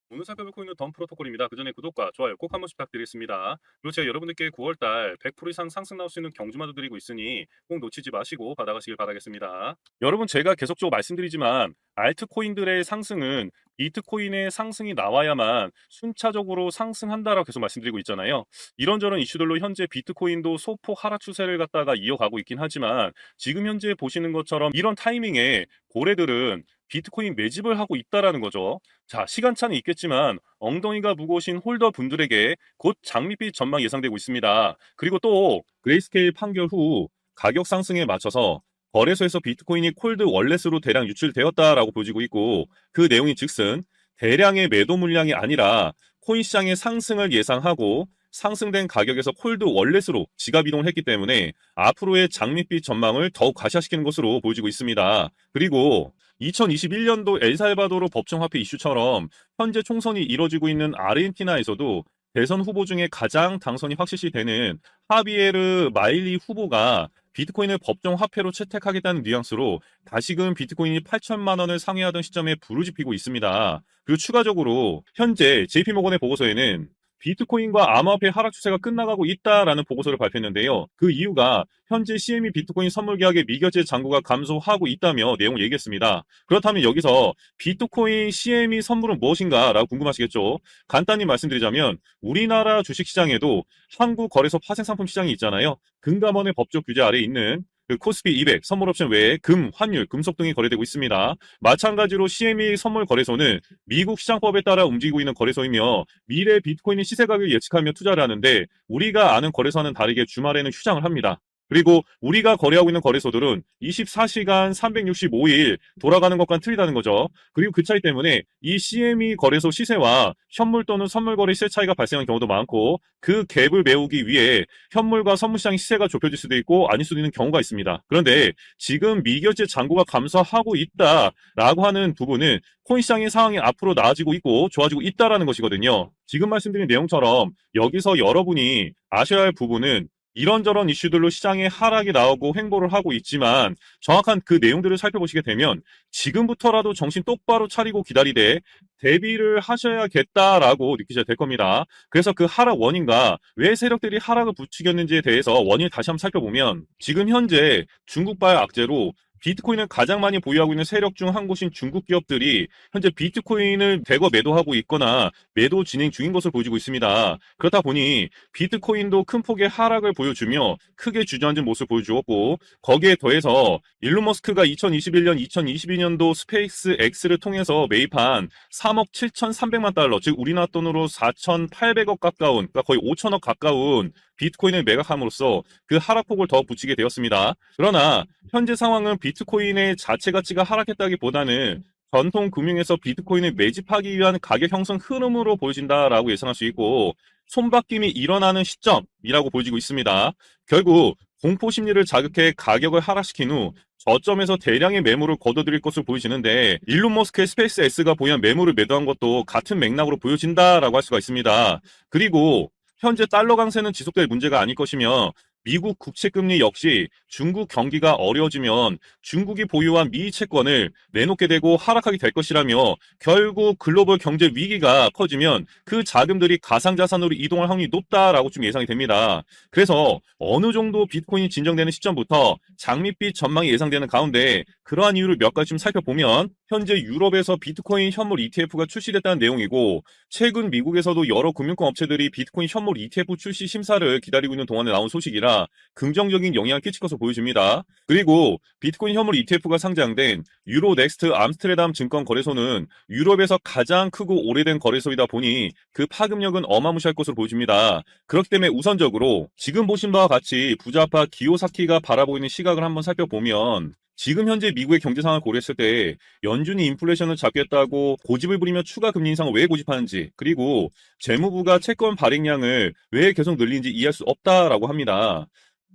오늘 살펴볼 코인은 덤 프로토콜입니다. 그 전에 구독과 좋아요 꼭 한 번씩 부탁드리겠습니다. 그리고 제가 여러분들께 9월달 100% 이상 상승 나올 수 있는 경주마도 드리고 있으니 꼭 놓치지 마시고 받아가시길 바라겠습니다. 여러분 제가 계속적으로 말씀드리지만 알트코인들의 상승은 비트코인의 상승이 나와야만 순차적으로 상승한다라고 계속 말씀드리고 있잖아요. 이런저런 이슈들로 현재 비트코인도 소폭 하락 추세를 갖다가 이어가고 있긴 하지만 지금 현재 보시는 것처럼 이런 타이밍에 고래들은 비트코인 매집을 하고 있다라는 거죠. 자, 시간차는 있겠지만 엉덩이가 무거우신 홀더 분들에게 곧 장밋빛 전망 예상되고 있습니다. 그리고 또 그레이스케일 판결 후 가격 상승에 맞춰서 거래소에서 비트코인이 콜드 월렛으로 대량 유출되었다라고 보여지고 있고, 그 내용이 즉슨 대량의 매도 물량이 아니라 코인 시장의 상승을 예상하고 상승된 가격에서 콜드 월렛으로 지갑 이동을 했기 때문에 앞으로의 장밋빛 전망을 더욱 가시화시키는 것으로 보여지고 있습니다. 그리고 2021년도 엘살바도르 법정 화폐 이슈처럼 현재 총선이 이뤄지고 있는 아르헨티나에서도 대선 후보 중에 가장 당선이 확실시 되는 하비에르 마일리 후보가 비트코인을 법정 화폐로 채택하겠다는 뉘앙스로 다시금 비트코인이 8천만 원을 상회하던 시점에 부르짖히고 있습니다. 그리고 추가적으로 현재 JP모건의 보고서에는 비트코인과 암호화폐 하락 추세가 끝나가고 있다라는 보고서를 발표했는데요. 그 이유가 현재 CME 비트코인 선물 계약의 미결제 잔고가 감소하고 있다며 내용을 얘기했습니다. 그렇다면 여기서 비트코인 CME 선물은 무엇인가라고 궁금하시겠죠? 간단히 말씀드리자면 우리나라 주식시장에도 한국거래소 파생상품 시장이 있잖아요. 금감원의 법적 규제 아래에 있는 그 코스피 200 선물 옵션 외에 금, 환율, 금속 등이 거래되고 있습니다. 마찬가지로 CME 선물 거래소는 미국 시장법에 따라 움직이고 있는 거래소이며 미래 비트코인의 시세 가격을 예측하며 투자를 하는데 우리가 아는 거래소와는 다르게 주말에는 휴장을 합니다. 그리고 우리가 거래하고 있는 거래소들은 24시간 365일 돌아가는 것과는 틀리다는 거죠. 그리고 그 차이 때문에 이 CME 거래소 시세와 현물 또는 선물 거래 시세 차이가 발생하는 경우도 많고, 그 갭을 메우기 위해 현물과 선물 시장 시세가 좁혀질 수도 있고 아닐 수도 있는 경우가 있습니다. 그런데 지금 미결제 잔고가 감소하고 있다라고 하는 부분은 코인 시장의 상황이 앞으로 나아지고 있고 좋아지고 있다라는 것이거든요. 지금 말씀드린 내용처럼 여기서 여러분이 아셔야 할 부분은 이런저런 이슈들로 시장에 하락이 나오고 횡보를 하고 있지만 정확한 그 내용들을 살펴보시게 되면 지금부터라도 정신 똑바로 차리고 기다리되 대비를 하셔야겠다라고 느끼셔야 될 겁니다. 그래서 그 하락 원인과 왜 세력들이 하락을 부추겼는지에 대해서 원인을 다시 한번 살펴보면 지금 현재 중국발 악재로 비트코인을 가장 많이 보유하고 있는 세력 중 한 곳인 중국 기업들이 현재 비트코인을 대거 매도하고 있거나 매도 진행 중인 것으로 보여지고 있습니다. 그렇다 보니 비트코인도 큰 폭의 하락을 보여주며 크게 주저앉은 모습을 보여주었고, 거기에 더해서 일론 머스크가 2021년, 2022년도 스페이스 X를 통해서 매입한 3억 7,300만 달러, 즉 우리나라 돈으로 4,800억 가까운, 그러니까 거의 5천억 가까운 비트코인을 매각함으로써 그 하락폭을 더 붙이게 되었습니다. 그러나 현재 상황은 비트코인의 자체 가치가 하락했다기보다는 전통 금융에서 비트코인을 매집하기 위한 가격 형성 흐름으로 보여진다라고 예상할 수 있고, 손바뀜이 일어나는 시점이라고 보여지고 있습니다. 결국 공포 심리를 자극해 가격을 하락시킨 후 저점에서 대량의 매물을 거둬들일 것으로 보여지는데, 일론 머스크의 스페이스 X가 보유한 매물을 매도한 것도 같은 맥락으로 보여진다라고 할 수가 있습니다. 그리고 현재 달러 강세는 지속될 문제가 아닐 것이며 미국 국채금리 역시 중국 경기가 어려워지면 중국이 보유한 미 채권을 내놓게 되고 하락하게 될 것이라며, 결국 글로벌 경제 위기가 커지면 그 자금들이 가상자산으로 이동할 확률이 높다라고 좀 예상이 됩니다. 그래서 어느 정도 비트코인이 진정되는 시점부터 장밋빛 전망이 예상되는 가운데 그러한 이유를 몇 가지 좀 살펴보면, 현재 유럽에서 비트코인 현물 ETF가 출시됐다는 내용이고, 최근 미국에서도 여러 금융권 업체들이 비트코인 현물 ETF 출시 심사를 기다리고 있는 동안에 나온 소식이라 긍정적인 영향을 끼칠 것으로 보여집니다. 그리고 비트코인 현물 ETF가 상장된 유로넥스트 암스테르담 증권 거래소는 유럽에서 가장 크고 오래된 거래소이다 보니 그 파급력은 어마무시할 것으로 보여집니다. 그렇기 때문에 우선적으로 지금 보신 바와 같이 부자파 기요사키가 바라보고 있는 시각을 한번 살펴보면, 지금 현재 미국의 경제 상황을 고려했을 때 연준이 인플레이션을 잡겠다고 고집을 부리며 추가 금리 인상을 왜 고집하는지, 그리고 재무부가 채권 발행량을 왜 계속 늘리는지 이해할 수 없다라고 합니다.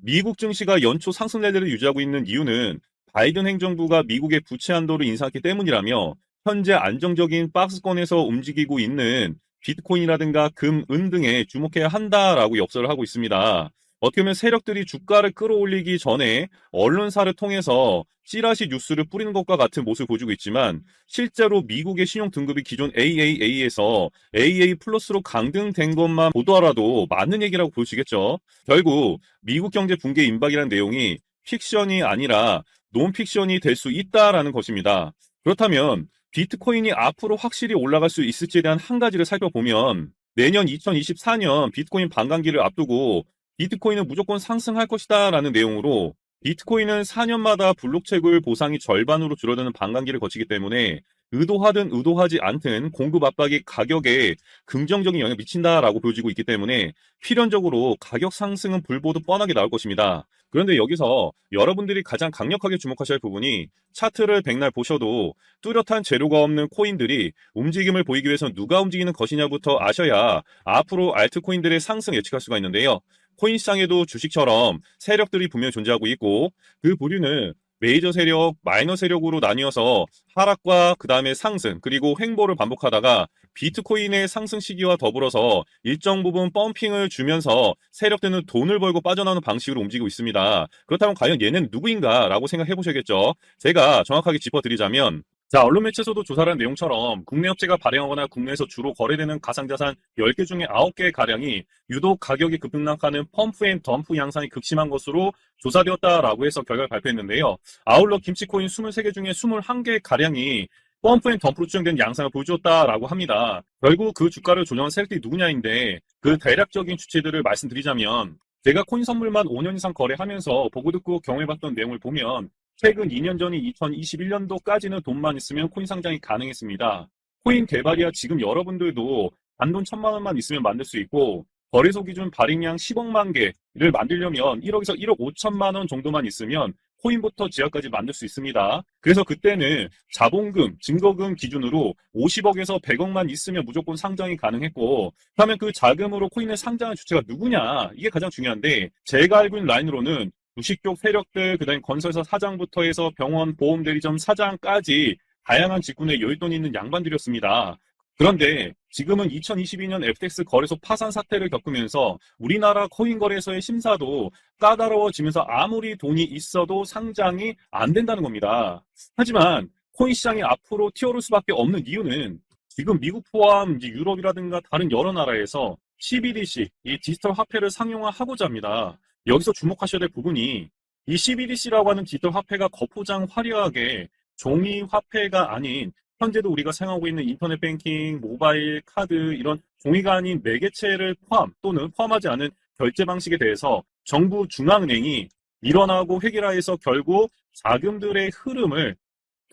미국 증시가 연초 상승 랠리를 유지하고 있는 이유는 바이든 행정부가 미국의 부채 한도를 인상했기 때문이라며, 현재 안정적인 박스권에서 움직이고 있는 비트코인이라든가 금, 은 등에 주목해야 한다라고 역설을 하고 있습니다. 어떻게 보면 세력들이 주가를 끌어올리기 전에 언론사를 통해서 찌라시 뉴스를 뿌리는 것과 같은 모습을 보여주고 있지만 실제로 미국의 신용 등급이 기존 AAA에서 AA 플러스로 강등된 것만 보더라도 맞는 얘기라고 보시겠죠. 결국 미국 경제 붕괴 임박이라는 내용이 픽션이 아니라 논픽션이 될 수 있다라는 것입니다. 그렇다면 비트코인이 앞으로 확실히 올라갈 수 있을지에 대한 한 가지를 살펴보면 내년 2024년 비트코인 반감기를 앞두고 비트코인은 무조건 상승할 것이다 라는 내용으로 비트코인은 4년마다 블록채굴 보상이 절반으로 줄어드는 반감기를 거치기 때문에 의도하든 의도하지 않든 공급 압박이 가격에 긍정적인 영향을 미친다라고 보여지고 있기 때문에 필연적으로 가격 상승은 불보듯 뻔하게 나올 것입니다. 그런데 여기서 여러분들이 가장 강력하게 주목하셔야 할 부분이 차트를 백날 보셔도 뚜렷한 재료가 없는 코인들이 움직임을 보이기 위해서 누가 움직이는 것이냐부터 아셔야 앞으로 알트코인들의 상승 예측할 수가 있는데요. 코인 시장에도 주식처럼 세력들이 분명히 존재하고 있고 그 부류는 메이저 세력, 마이너 세력으로 나뉘어서 하락과 그 다음에 상승 그리고 횡보를 반복하다가 비트코인의 상승 시기와 더불어서 일정 부분 펌핑을 주면서 세력들은 돈을 벌고 빠져나오는 방식으로 움직이고 있습니다. 그렇다면 과연 얘는 누구인가 라고 생각해 보셔야겠죠. 제가 정확하게 짚어드리자면 자, 언론 매체에서도 조사를 한 내용처럼 국내 업체가 발행하거나 국내에서 주로 거래되는 가상자산 10개 중에 9개 가량이 유독 가격이 급등락하는 펌프 앤 덤프 양상이 극심한 것으로 조사되었다라고 해서 결과를 발표했는데요. 아울러 김치코인 23개 중에 21개 가량이 펌프 앤 덤프로 추정된 양상을 보여주었다라고 합니다. 결국 그 주가를 조정한 세력들이 누구냐인데 그 대략적인 주체들을 말씀드리자면 제가 코인 선물만 5년 이상 거래하면서 보고 듣고 경험해봤던 내용을 보면 최근 2년 전인 2021년도까지는 돈만 있으면 코인 상장이 가능했습니다. 코인 개발이야 지금 여러분들도 단돈 1,000만 원만 있으면 만들 수 있고 거래소 기준 발행량 10억만 개를 만들려면 1억에서 1억 5천만 원 정도만 있으면 코인부터 지하까지 만들 수 있습니다. 그래서 그때는 자본금, 증거금 기준으로 50억에서 100억만 있으면 무조건 상장이 가능했고 그러면 그 자금으로 코인을 상장한 주체가 누구냐? 이게 가장 중요한데 제가 알고 있는 라인으로는 주식 쪽 세력들, 그다음에 건설사 사장부터 해서 병원, 보험대리점 사장까지 다양한 직군에 여윳돈이 있는 양반들이었습니다. 그런데 지금은 2022년 FTX 거래소 파산 사태를 겪으면서 우리나라 코인 거래소의 심사도 까다로워지면서 아무리 돈이 있어도 상장이 안 된다는 겁니다. 하지만 코인 시장이 앞으로 튀어오를 수밖에 없는 이유는 지금 미국 포함 이제 유럽이라든가 다른 여러 나라에서 CBDC, 이 디지털 화폐를 상용화하고자 합니다. 여기서 주목하셔야 될 부분이 이 CBDC라고 하는 디지털 화폐가 겉포장 화려하게 종이 화폐가 아닌 현재도 우리가 사용하고 있는 인터넷 뱅킹, 모바일, 카드 이런 종이가 아닌 매개체를 포함 또는 포함하지 않은 결제 방식에 대해서 정부 중앙은행이 일원하고 획일화해서 결국 자금들의 흐름을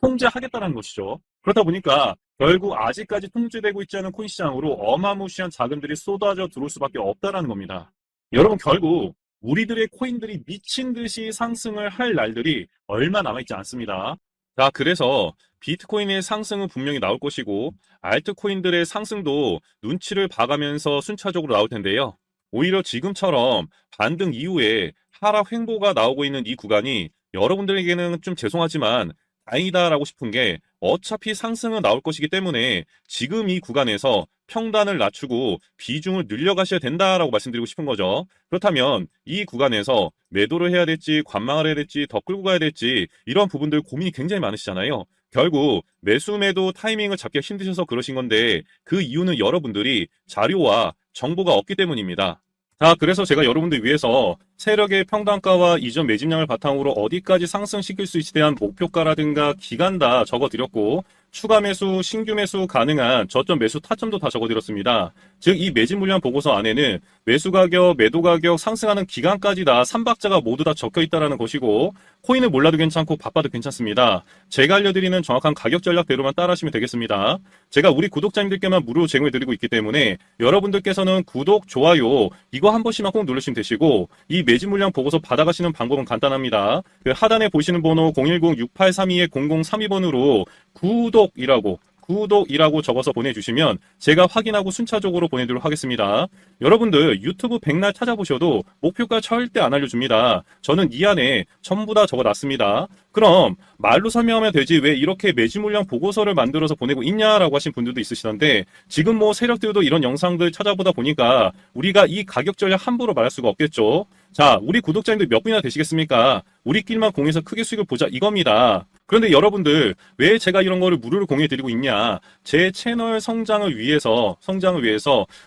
통제하겠다는 것이죠. 그렇다 보니까 결국 아직까지 통제되고 있지 않은 코인 시장으로 어마무시한 자금들이 쏟아져 들어올 수밖에 없다는 겁니다. 여러분 결국 우리들의 코인들이 미친 듯이 상승을 할 날들이 얼마 남아있지 않습니다. 자, 그래서 비트코인의 상승은 분명히 나올 것이고 알트코인들의 상승도 눈치를 봐가면서 순차적으로 나올 텐데요. 오히려 지금처럼 반등 이후에 하락 횡보가 나오고 있는 이 구간이 여러분들에게는 좀 죄송하지만 다행이다라고 싶은 게 어차피 상승은 나올 것이기 때문에 지금 이 구간에서 평단을 낮추고 비중을 늘려가셔야 된다라고 말씀드리고 싶은 거죠. 그렇다면 이 구간에서 매도를 해야 될지 관망을 해야 될지 더 끌고 가야 될지 이런 부분들 고민이 굉장히 많으시잖아요. 결국 매수 매도 타이밍을 잡기가 힘드셔서 그러신 건데 그 이유는 여러분들이 자료와 정보가 없기 때문입니다. 자, 그래서 제가 여러분들 위해서 세력의 평단가와 이전 매집량을 바탕으로 어디까지 상승시킬 수 있을지에 대한 목표가라든가 기간 다 적어드렸고 추가 매수, 신규 매수 가능한 저점 매수 타점도 다 적어드렸습니다. 즉 이 매집 물량 보고서 안에는 매수 가격, 매도 가격, 상승하는 기간까지 다 3박자가 모두 다 적혀있다는 것이고 코인을 몰라도 괜찮고 바빠도 괜찮습니다. 제가 알려드리는 정확한 가격 전략대로만 따라하시면 되겠습니다. 제가 우리 구독자님들께만 무료 제공해드리고 있기 때문에 여러분들께서는 구독, 좋아요 이거 한 번씩만 꼭 누르시면 되시고 이 매집 물량 보고서 받아가시는 방법은 간단합니다. 그 하단에 보시는 번호 010-6832-0032번으로 구독이라고 구독이라고 적어서 보내주시면 제가 확인하고 순차적으로 보내드리도록 하겠습니다. 여러분들 유튜브 백날 찾아보셔도 목표가 절대 안 알려줍니다. 저는 이 안에 전부 다 적어놨습니다. 그럼 말로 설명하면 되지 왜 이렇게 매주 물량 보고서를 만들어서 보내고 있냐라고 하신 분들도 있으시던데, 지금 뭐 세력들도 이런 영상들 찾아보다 보니까 우리가 이 가격 전략 함부로 말할 수가 없겠죠. 자, 우리 구독자님들 몇 분이나 되시겠습니까? 우리끼리만 공유해서 크게 수익을 보자 이겁니다. 그런데 여러분들 왜 제가 이런 거를 무료로 공유해드리고 있냐? 제 채널 성장을 위해서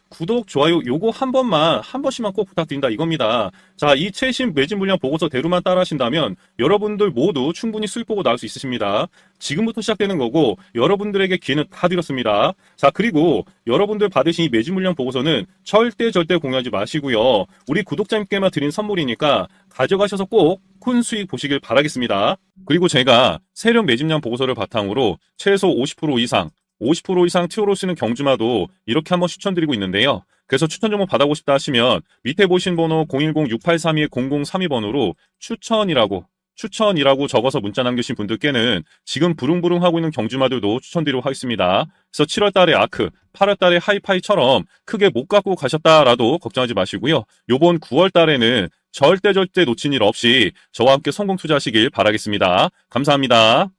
구독, 좋아요 요거 한 번씩만 꼭 부탁드린다 이겁니다. 자, 이 최신 매진 물량 보고서대로만 따라 하신다면 여러분들 모두 충분히 수익 보고 나올 수 있으십니다. 지금부터 시작되는 거고 여러분들에게 기회는 다 드렸습니다. 자, 그리고 여러분들 받으신 이 매진 물량 보고서는 절대 공유하지 마시고요. 우리 구독자님께만 드린 선물이니까 가져가셔서 꼭 큰 수익 보시길 바라겠습니다. 그리고 제가 세력 매집량 보고서를 바탕으로 최소 50% 이상 티오로 쓰는 경주마도 이렇게 한번 추천드리고 있는데요. 그래서 추천 정보 받아보고 싶다 하시면 밑에 보신 번호 010-6832-0032번으로 추천이라고 적어서 문자 남겨주신 분들께는 지금 부릉부릉 하고 있는 경주마들도 추천드리도록 하겠습니다. 그래서 7월달에 아크, 8월달에 하이파이처럼 크게 못 갖고 가셨다라도 걱정하지 마시고요. 요번 9월달에는 절대 놓친 일 없이 저와 함께 성공 투자하시길 바라겠습니다. 감사합니다.